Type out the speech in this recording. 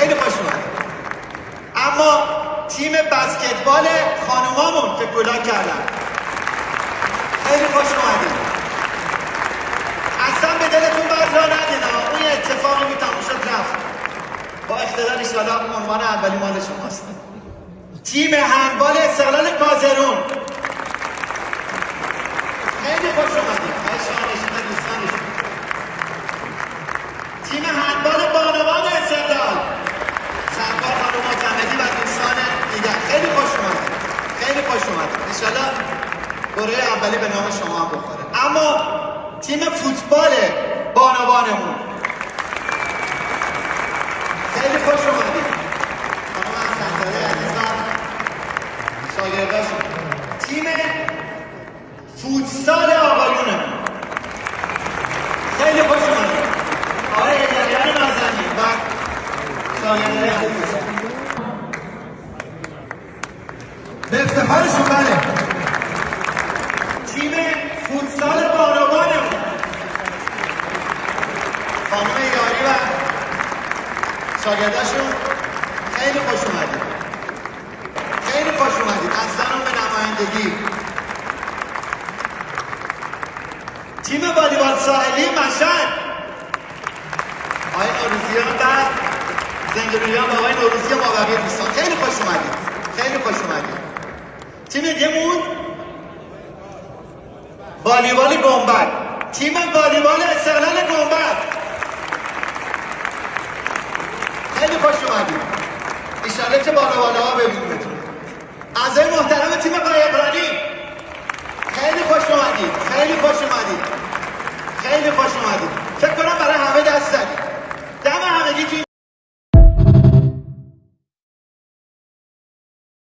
خیلی خوش اومدید. اما تیم بسکتبال خانومامون که گلا کردن، خیلی خوش اومدید. اصلا به دلتون بد را ندین، اون یه اتفاقی می تموم شد رفت. با اقتدار ایشالا عنوان اولی مال شماست. تیم هندبال استقلال کازرون، خیلی خوش اومدید. شانشین دوستانشون. تیم هندبال بانوان استقلال، سرکار خانم معتمدی و دوستان دیگر، خیلی خوش اومدید. خیلی خوش اومدید. انشالله گروه اولی به نام شما هم بخوره. اما تیم فوتبال بانوانمون، خیلی خوش اومدید. خانم حسن‌زاده عزیزم، شاگرداشون. تیم فوتسال آقایونمون، خیلی خوش اومدید. آقای هداییان نازنین و شاگردای عزیزم. به افتخارشون بله. تیم فوتسال بانوانمون، خانم یاری و شاگرداشون، خیلی خوش اومدید. خیلی خوش اومدید. از زنم به نمایندگی. تیم والیبال ساحلی مشهد، آقای نوروزیان و زنگرویان و آقای نوروزی و بقیه دوستان، خیلی خوش اومدید. خیلی خوش اومدید. تیم دیگه موند والیبال گنبد، تیم والیبال استقلال گنبد، خیلی خوش اومدید. ایشالا که بالا ببینیدتون. اعضای محترم تیم قایقرانی، خیلی خوش اومدید. خیلی خوش اومدید. خیلی خوش اومدید.